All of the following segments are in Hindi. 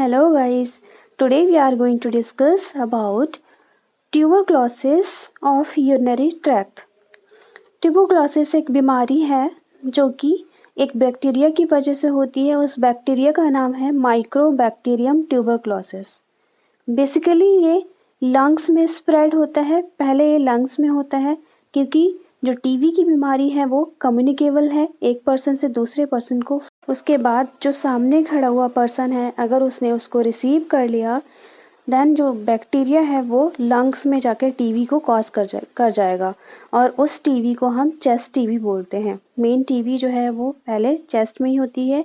Hello guys, today we are going to discuss about tuberculosis of urinary tract. Tuberculosis एक बीमारी है जो कि एक बैक्टीरिया की वजह से होती है। उस बैक्टीरिया का नाम है माइक्रोबैक्टीरियम ट्यूबरक्लोसिस। बेसिकली ये लंग्स में स्प्रेड होता है। पहले ये लंग्स में होता है क्योंकि जो टीबी की बीमारी है वो कम्युनिकेबल है एक पर्सन से दूसरे पर्सन को। उसके बाद जो सामने खड़ा हुआ पर्सन है अगर उसने उसको रिसीव कर लिया देन जो बैक्टीरिया है वो लंग्स में जाकर टीबी को कॉज कर जाएगा और उस टीबी को हम चेस्ट टीबी बोलते हैं। मेन टीबी जो है वो पहले चेस्ट में ही होती है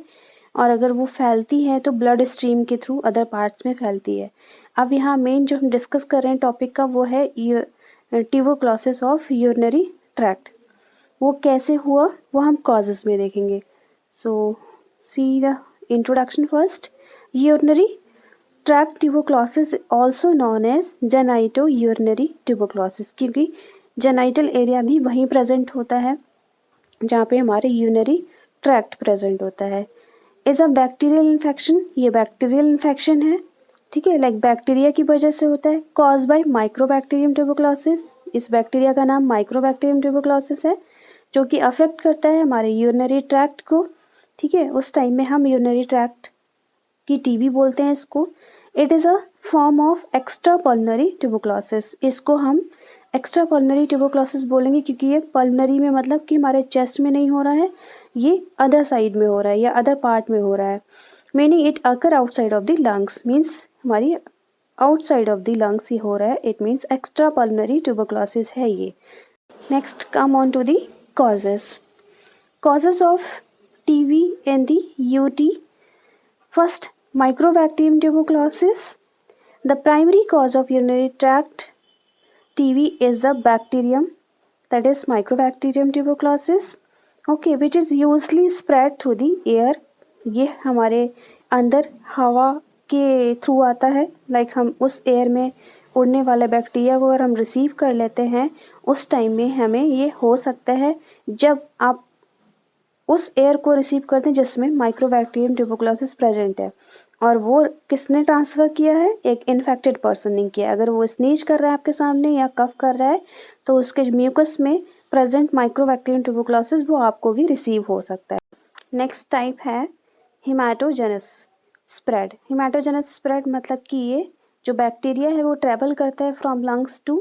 और अगर वो फैलती है तो ब्लड स्ट्रीम के थ्रू अदर पार्ट्स में फैलती है। अब यहाँ मेन जो हम डिस्कस कर रहे हैं टॉपिक का वो है ट्यूबरक्लोसिस ऑफ यूरिनरी ट्रैक्ट। वो कैसे हुआ वो हम कॉजेज़ में देखेंगे। So see the introduction first. Urinary tract tuberculosis also known as genito urinary tuberculosis, क्योंकि जेनाइटल एरिया भी वहीं प्रेजेंट होता है जहाँ पे हमारे यूरिनरी ट्रैक्ट प्रेजेंट होता है। इज़ अ बैक्टीरियल इन्फेक्शन, ये बैक्टीरियल इन्फेक्शन है, ठीक है, लाइक बैक्टीरिया की वजह से होता है। कॉज बाय माइक्रोबैक्टीरियम ट्यूबरक्लोसिस, इस बैक्टीरिया का नाम माइक्रोबैक्टीरियम ट्यूबरक्लोसिस है जो कि अफेक्ट करता है हमारे यूरिनरी ट्रैक्ट को, ठीक है। उस टाइम में हम यूरिनरी ट्रैक्ट की टीबी बोलते हैं इसको। It is a form of extra pulmonary tuberculosis, इसको हम एक्स्ट्रा पल्मनरी ट्यूबरक्लोसिस बोलेंगे क्योंकि ये पल्मनरी में मतलब कि हमारे चेस्ट में नहीं हो रहा है, ये अदर साइड में हो रहा है या अदर पार्ट में हो रहा है। Meaning it occur outside of the lungs, means हमारी आउटसाइड ऑफ द लंग्स ही हो रहा है। It means extra pulmonary tuberculosis है ये। Next come on to the causes of TB and the UT. First, Mycobacterium tuberculosis. The primary cause of urinary tract TB is the bacterium, that is Mycobacterium tuberculosis, okay, which is usually spread through the air. ये हमारे अंदर हवा के थ्रू आता है, लाइक हम उस एयर में उड़ने वाले बैक्टीरिया को अगर हम रिसीव कर लेते हैं उस टाइम में हमें ये हो सकता है जब आप उस एयर को रिसीव करते हैं जिसमें माइक्रोबैक्टीरियम ट्यूबरक्लोसिस प्रेजेंट है और वो किसने ट्रांसफ़र किया है, एक इन्फेक्टेड पर्सन ने किया। अगर वो स्नीज कर रहा है आपके सामने या कफ कर रहा है तो उसके म्यूकस में प्रेजेंट माइक्रोबैक्टीरियम ट्यूबरक्लोसिस वो आपको भी रिसीव हो सकता है। नेक्स्ट टाइप है हेमाटोजेनस स्प्रेड। हेमाटोजेनस स्प्रेड मतलब कि ये जो बैक्टीरिया है वो ट्रेवल करता है from lungs to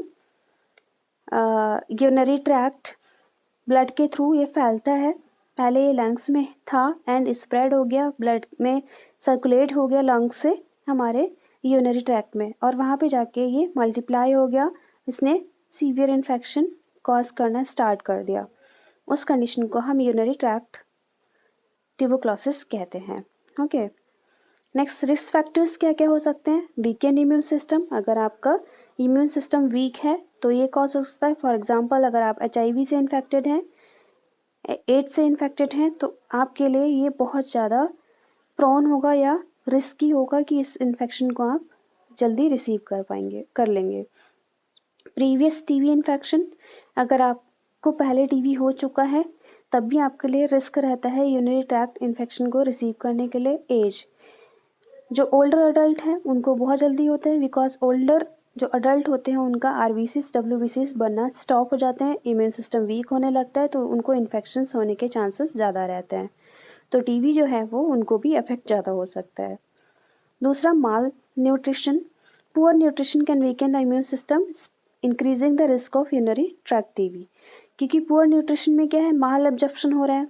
urinary tract, blood के थ्रू ये फैलता है। पहले ये लंग्स में था एंड स्प्रेड हो गया, ब्लड में सर्कुलेट हो गया लंग्स से हमारे यूरिनरी ट्रैक्ट में और वहाँ पे जाके ये मल्टीप्लाई हो गया, इसने सीवियर इन्फेक्शन कॉज करना स्टार्ट कर दिया। उस कंडीशन को हम यूरिनरी ट्रैक्ट ट्यूबरक्लोसिस कहते हैं, ओके। नेक्स्ट रिस्क फैक्टर्स क्या क्या हो सकते हैं। वीकेंड इम्यून सिस्टम, अगर आपका इम्यून सिस्टम वीक है तो ये कॉज हो सकता है। फॉर एग्जांपल अगर आप HIV से इन्फेक्टेड हैं, एड्स से इन्फेक्टेड हैं तो आपके लिए ये बहुत ज़्यादा प्रोन होगा या रिस्की होगा कि इस इन्फेक्शन को आप जल्दी रिसीव कर लेंगे। प्रीवियस TB इन्फेक्शन, अगर आपको पहले TB हो चुका है तब भी आपके लिए रिस्क रहता है यूरिनरी ट्रैक्ट इन्फेक्शन को रिसीव करने के लिए। एज, जो ओल्डर अडल्ट हैं उनको बहुत जल्दी होता है बिकॉज ओल्डर जो अडल्ट होते हैं उनका RBCs WBCs बनना स्टॉप हो जाते हैं, इम्यून सिस्टम वीक होने लगता है तो उनको इन्फेक्शंस होने के चांसेस ज़्यादा रहते हैं, तो TB जो है वो उनको भी अफेक्ट ज़्यादा हो सकता है। दूसरा, malnutrition, poor nutrition can weaken the immune system increasing the risk of urinary tract TB, क्योंकि पुअर न्यूट्रिशन में क्या है, माल एब्जॉर्प्शन हो रहा है,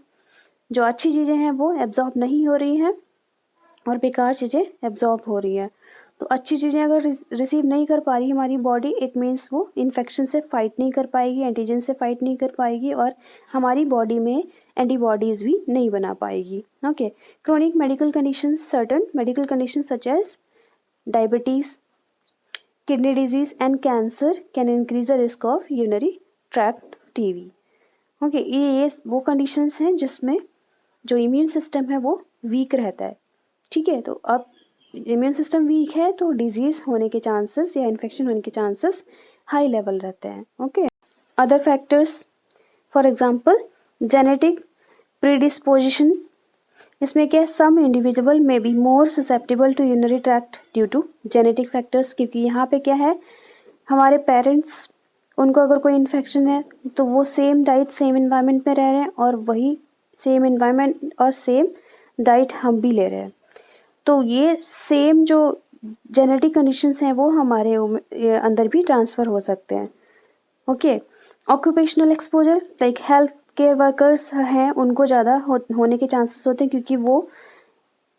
जो अच्छी चीज़ें हैं वो एब्जॉर्ब नहीं हो रही हैं और बेकार चीज़ें एब्जॉर्ब हो रही हैं। तो अच्छी चीज़ें अगर रिसीव नहीं कर पा रही हमारी बॉडी, इट मीन्स वो इन्फेक्शन से फाइट नहीं कर पाएगी, एंटीजन से फाइट नहीं कर पाएगी और हमारी बॉडी में एंटीबॉडीज़ भी नहीं बना पाएगी, okay. Chronic medical conditions, certain medical conditions such as diabetes, kidney disease and cancer can increase the risk of urinary tract TB, okay. ये वो कंडीशंस हैं जिसमें जो इम्यून सिस्टम है वो वीक रहता है, ठीक है। तो अब इम्यून सिस्टम वीक है तो डिजीज़ होने के चांसेस या इन्फेक्शन होने के चांसेस हाई लेवल रहते हैं, okay. Other factors, for example genetic predisposition, इसमें क्या है, सम इंडिविजुअल में be more susceptible to urinary tract due to genetic factors, क्योंकि यहाँ पे क्या है, हमारे पेरेंट्स, उनको अगर कोई इन्फेक्शन है तो वो सेम डाइट सेम इन्वायरमेंट में रह रहे हैं और वही सेम इन्वायरमेंट और सेम डाइट हम भी ले रहे हैं, तो ये सेम जो जेनेटिक कंडीशंस हैं वो हमारे अंदर भी ट्रांसफ़र हो सकते हैं। Okay, occupational exposure like health care workers हैं, उनको ज़्यादा होने के चांसेस होते हैं क्योंकि वो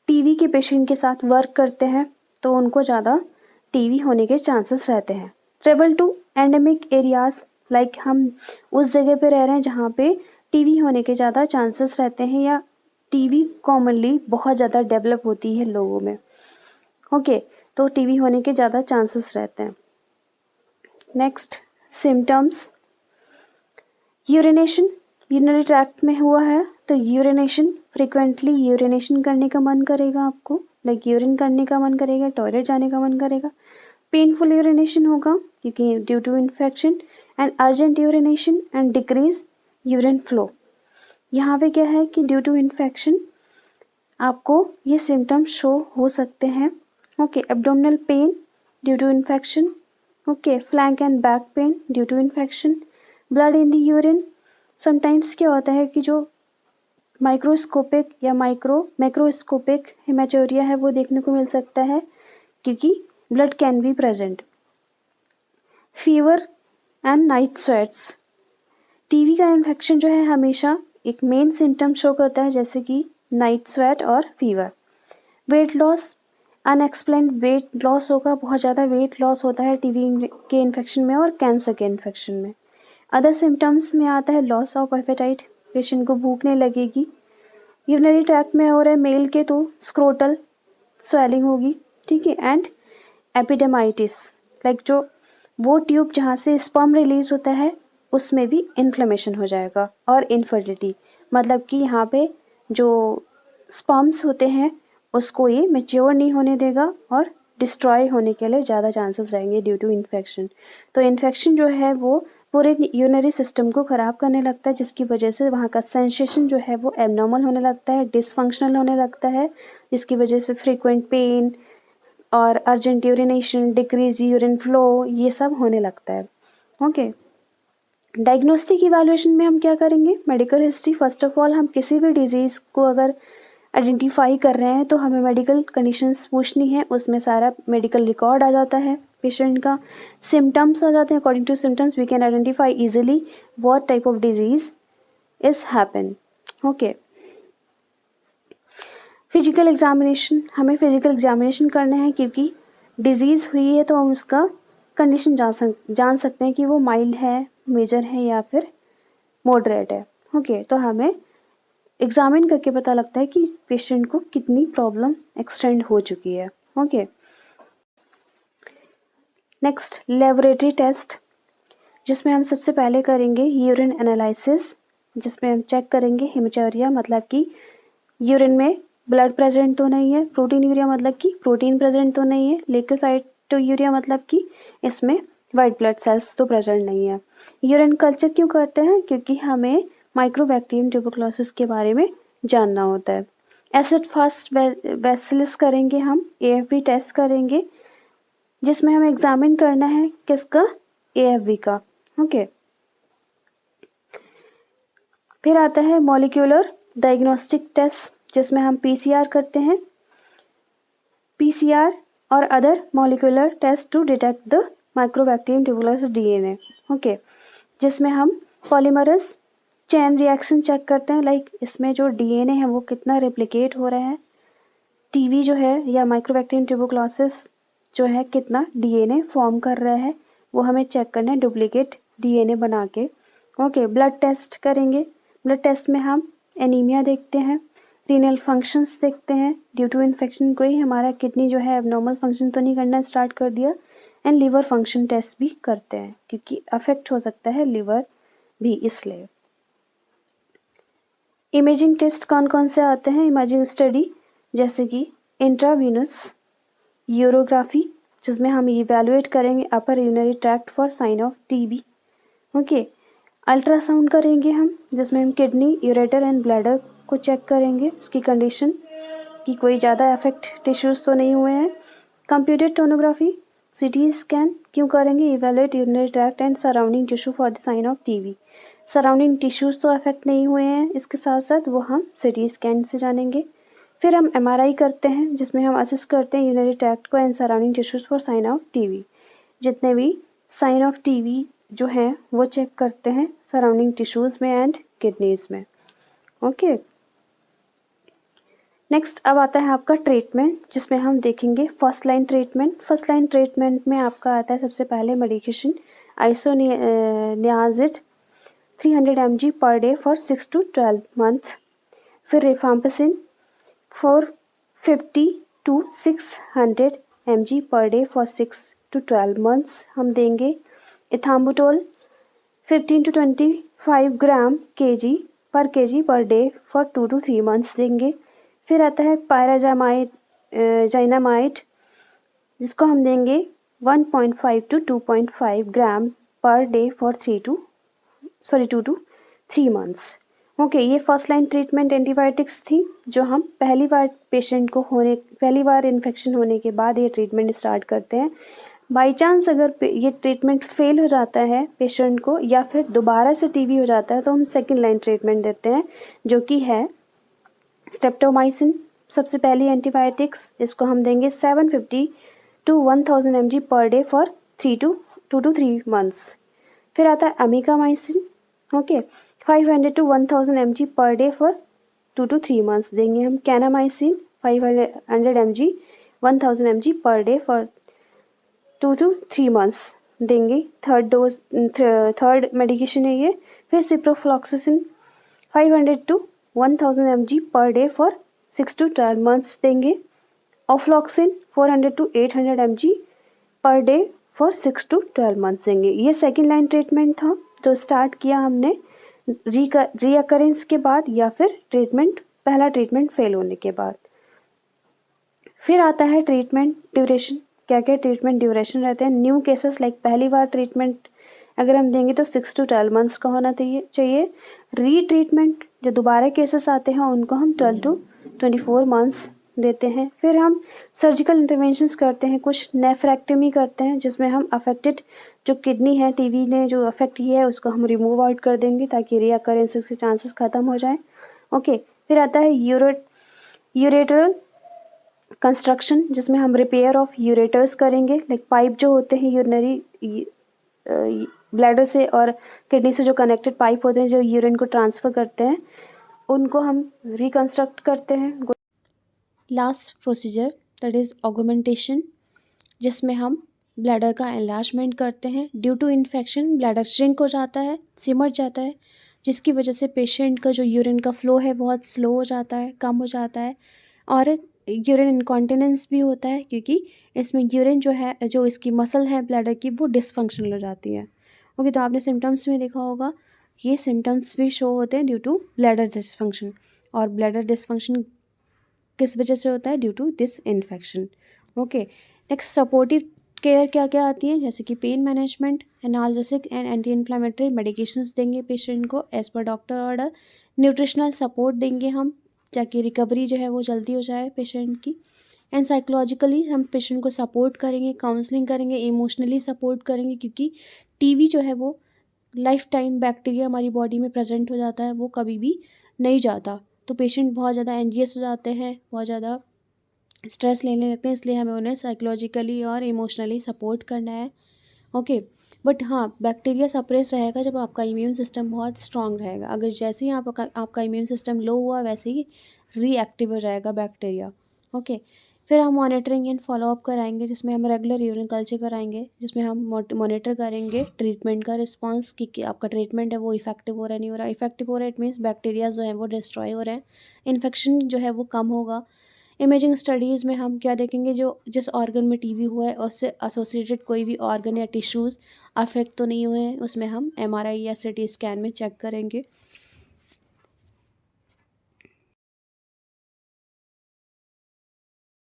टीबी के पेशेंट के साथ वर्क करते हैं, तो उनको ज़्यादा टीबी होने के चांसेस रहते हैं। Travel to endemic areas, like हम उस जगह पे रह रहे हैं जहाँ पे टीबी होने के ज़्यादा चांसेस रहते हैं या टीबी कॉमनली बहुत ज़्यादा डेवलप होती है लोगों में। ओके, तो टीबी होने के ज़्यादा चांसेस रहते हैं। Next, symptoms. Urination, urinary tract में हुआ है तो यूरिनेशन, फ्रिक्वेंटली यूरिनेशन करने का मन करेगा आपको, लाइक यूरिन करने का मन करेगा, टॉयलेट जाने का मन करेगा। पेनफुल यूरिनेशन होगा क्योंकि due to infection, and urgent urination and decrease urine flow. यहाँ पे क्या है कि ड्यू टू इन्फेक्शन आपको ये सिम्टम्स शो हो सकते हैं। Okay, abdominal pain due to infection. Okay, flank and back pain due to infection. Blood in the urine, sometimes क्या होता है कि जो माइक्रोस्कोपिक या मैक्रोस्कोपिक हेमेटोरिया है वो देखने को मिल सकता है क्योंकि blood can be present. Fever and night sweats, TB का इन्फेक्शन जो है हमेशा एक मेन सिम्टम शो करता है जैसे कि नाइट स्वेट और fever. Weight loss, unexplained weight loss होगा, बहुत ज़्यादा वेट लॉस होता है टीबी के इन्फेक्शन में और कैंसर के इन्फेक्शन में। अदर सिम्टम्स में आता है लॉस ऑफ एपेटाइट, पेशेंट को भूख नहीं लगेगी। यूरिनरी ट्रैक्ट में हो रहा है मेल के तो स्क्रोटल स्वेलिंग होगी, ठीक है। एंड एपिडेमाइटिस, लाइक जो वो ट्यूब जहाँ से स्पर्म रिलीज होता है उसमें भी इन्फ्लेमेशन हो जाएगा। और इनफर्टिलिटी, मतलब कि यहाँ पे जो स्पर्म्स होते हैं उसको ये मैच्योर नहीं होने देगा और डिस्ट्रॉय होने के लिए ज़्यादा चांसेस रहेंगे ड्यू टू इन्फेक्शन। तो इन्फेक्शन जो है वो पूरे यूरिनरी सिस्टम को ख़राब करने लगता है जिसकी वजह से वहाँ का सेंसेशन जो है वो एबनॉर्मल होने लगता है, डिसफंक्शनल होने लगता है, जिसकी वजह से फ्रीक्वेंट पेन और urgent urination, decrease urine flow, ये सब होने लगता है। ओके, डायग्नोस्टिक इवैल्यूएशन में हम क्या करेंगे, medical history. First of all हम किसी भी डिजीज़ को अगर आइडेंटिफाई कर रहे हैं तो हमें मेडिकल कंडीशंस पूछनी है, उसमें सारा मेडिकल रिकॉर्ड आ जाता है पेशेंट का, सिम्टम्स आ जाते हैं। According to symptoms we can identify easily what type of disease is happen. Okay, physical examination, हमें फिजिकल एग्जामिनेशन करना है क्योंकि डिजीज़ हुई है तो हम उसका कंडीशन जान सकते हैं कि वो माइल्ड है, मेजर है या फिर मॉडरेट है। ओके, तो हमें एग्जामिन करके पता लगता है कि पेशेंट को कितनी प्रॉब्लम एक्सटेंड हो चुकी है। ओके, नेक्स्ट, लेबोरेटरी टेस्ट, जिसमें हम सबसे पहले करेंगे यूरिन एनालिसिस, जिसमें हम चेक करेंगे हेमेटोरिया, मतलब कि यूरिन में ब्लड प्रेजेंट तो नहीं है, प्रोटीन यूरिया मतलब कि प्रोटीन प्रेजेंट तो नहीं है, ल्यूकोसाइटोयूरिया मतलब कि इसमें वाइट ब्लड सेल्स तो प्रेजेंट नहीं है। यूरिन कल्चर क्यों करते हैं, क्योंकि हमें माइक्रोबैक्टीरियम ट्यूबरकुलोसिस के बारे में जानना होता है। एसिड फास्ट बेसिलस करेंगे हम, AFB टेस्ट करेंगे जिसमें हमें एग्जामिन करना है किसका, AFB का। ओके, फिर आता है मॉलिक्यूलर डायग्नोस्टिक टेस्ट जिसमें हम PCR करते हैं, PCR और other molecular test to detect the mycobacterium tuberculosis DNA। Okay, जिसमें हम पॉलीमरेज चेन रिएक्शन चेक करते हैं, लाइक इसमें जो DNA है वो कितना रेप्लिकेट हो रहा है, टीबी जो है या माइक्रोबैक्टीरियम ट्यूबरकुलोसिस जो है कितना DNA फॉर्म कर रहा है, वो हमें चेक करना है डुप्लीकेट DNA बना के। ओके, ब्लड टेस्ट करेंगे, ब्लड टेस्ट में हम एनीमिया देखते हैं, रीनल फंक्शंस देखते हैं, ड्यू टू इन्फेक्शन कोई हमारा किडनी जो है एबनॉर्मल फंक्शन तो नहीं करना स्टार्ट कर दिया, एंड लीवर फंक्शन टेस्ट भी करते हैं क्योंकि अफेक्ट हो सकता है लीवर भी, इसलिए। इमेजिंग टेस्ट कौन कौन से आते हैं, इमेजिंग स्टडी जैसे कि इंट्रावीनस यूरोग्राफी, जिसमें हम इवेलुएट करेंगे upper urinary tract for sign of TB. Okay, ultrasound करेंगे हम जिसमें हम किडनी, यूरेटर एंड ब्लैडर को चेक करेंगे, उसकी कंडीशन कि कोई ज़्यादा अफेक्ट टिश्यूज़ तो नहीं हुए हैं। कंप्यूटेड टोनोग्राफी, सीटी स्कैन क्यों करेंगे? Evaluate urinary tract and surrounding tissue for the sign of TB. Surrounding tissues तो अफेक्ट नहीं हुए हैं, इसके साथ साथ वो हम सीटी स्कैन से जानेंगे। फिर हम एमआरआई करते हैं, जिसमें हम असेस करते हैं यूरिनरी ट्रैक्ट को and surrounding tissues for sign of TB. जितने भी साइन ऑफ टीबी जो हैं वो चेक करते हैं सराउंडिंग टिश्यूज़ में एंड किडनीज़ में। ओके, नेक्स्ट अब आता है आपका ट्रीटमेंट, जिसमें हम देखेंगे first line treatment. First line treatment में आपका आता है सबसे पहले medication isoniazid 300 mg per day for 6 to 12 month. फिर rifampicin 450 to 600 mg per day for 6 to 12 months हम देंगे। Ethambutol 15 to 25 gram kg per day for 2 to 3 months देंगे। फिर आता है पायराजामाइड जाइनामाइड, जिसको हम देंगे 1.5 to 2.5 ग्राम पर day for 2 to 3 months. Okay, ये फर्स्ट लाइन ट्रीटमेंट एंटीबायोटिक्स थी जो हम पहली बार इन्फेक्शन होने के बाद ये ट्रीटमेंट स्टार्ट करते हैं। बाई चांस अगर ये ट्रीटमेंट फेल हो जाता है पेशेंट को या फिर दोबारा से टीबी हो जाता है तो हम सेकेंड लाइन ट्रीटमेंट देते हैं, जो कि है स्ट्रेप्टोमाइसिन। सबसे पहली एंटीबायोटिक्स, इसको हम देंगे 750 to 1000 mg per day for 2 to 3 months. फिर आता है amikamycin, okay 500 to 1000 mg per day for 2 to 3 months देंगे हम। Kanamycin 500 mg 1000 mg per day for 2 to 3 months देंगे। थर्ड मेडिकेशन है ये। फिर ciprofloxacin 500 to 1000 mg per day for 6 to 12 months देंगे। Ofloxacin 400 to 800 mg per day for 6 to 12 months देंगे। ये सेकेंड लाइन ट्रीटमेंट था जो स्टार्ट किया हमने रीअकरेंस के बाद या फिर पहला ट्रीटमेंट फेल होने के बाद। फिर आता है ट्रीटमेंट ड्यूरेशन। क्या क्या ट्रीटमेंट ड्यूरेशन रहते हैं? न्यू केसेस लाइक पहली बार ट्रीटमेंट अगर हम देंगे तो 6 to 12 मंथ्स का होना चाहिए। रीट्रीटमेंट जो दोबारा केसेस आते हैं उनको हम 12 to 24 मंथ्स देते हैं। फिर हम सर्जिकल इंटरवेंशंस करते हैं, कुछ नेफ्रेक्टमी करते हैं जिसमें हम अफेक्टेड जो किडनी है टीबी ने जो अफेक्ट किया है उसको हम रिमूव आउट कर देंगे ताकि रीअकरेंस के चांसेस ख़त्म हो जाएं। ओके, फिर आता है यूरेटरल कंस्ट्रक्शन, जिसमें हम रिपेयर ऑफ यूरेटर्स करेंगे। लाइक पाइप जो होते हैं यूरिनरी ब्लैडर से और किडनी से जो कनेक्टेड पाइप होते हैं जो यूरिन को ट्रांसफ़र करते हैं, उनको हम रिकंस्ट्रक्ट करते हैं। Last procedure that is augmentation, जिसमें हम ब्लैडर का एनलार्जमेंट करते हैं। Due to infection bladder shrink हो जाता है, सिमट जाता है, जिसकी वजह से पेशेंट का जो यूरिन का फ्लो है बहुत स्लो हो जाता है, कम हो जाता है और यूरिन इनकॉन्टिनेंस भी होता है, क्योंकि इसमें यूरिन जो है जो इसकी मसल है ब्लैडर की वो डिसफंक्शनल हो जाती है। ओके, तो आपने सिम्टम्स में देखा होगा, ये सिम्टम्स भी शो होते हैं ड्यू टू ब्लैडर डिसफंक्शन। और ब्लैडर डिसफंक्शन किस वजह से होता है? Due to this infection. Okay, next supportive care क्या क्या आती है, जैसे कि pain management, analgesic and anti inflammatory medications देंगे पेशेंट को as per doctor order. Nutritional support देंगे हम ताकि रिकवरी जो है वो जल्दी हो जाए पेशेंट की। एंड साइकोलॉजिकली हम पेशेंट को सपोर्ट करेंगे, काउंसलिंग करेंगे, इमोशनली सपोर्ट करेंगे, क्योंकि टीबी जो है वो लाइफ टाइम बैक्टीरिया हमारी बॉडी में प्रेजेंट हो जाता है, वो कभी भी नहीं जाता। तो पेशेंट बहुत ज़्यादा एंजियस हो जाते हैं, बहुत ज़्यादा स्ट्रेस लेने लगते हैं, इसलिए हमें उन्हें साइकोलॉजिकली और इमोशनली सपोर्ट करना है। ओके, बट हाँ, बैक्टीरिया सप्रेस रहेगा जब आपका इम्यून सिस्टम बहुत स्ट्रांग रहेगा। अगर जैसे ही आपका इम्यून सिस्टम लो हुआ वैसे ही रीएक्टिव हो जाएगा बैक्टीरिया। ओके, फिर हम मॉनिटरिंग एंड फॉलोअप कराएंगे, जिसमें हम रेगुलर यूरिन कल्चर कराएंगे, जिसमें हम मॉनिटर करेंगे ट्रीटमेंट का रिस्पांस कि आपका ट्रीटमेंट है वो इफेक्टिव हो रहा है नहीं हो रहा। इफेक्टिव हो रहा है इट मीन्स बैक्टीरिया जो है वो डिस्ट्रॉय हो रहे हैं, इन्फेक्शन जो है वो कम होगा। इमेजिंग स्टडीज़ में हम क्या देखेंगे, जो जिस ऑर्गन में टीबी हुआ है उससे एसोसिएटेड कोई भी ऑर्गन या टिश्यूज़ अफेक्ट तो नहीं हुए हैं, उसमें हम एमआरआई या सीटी स्कैन में चेक करेंगे।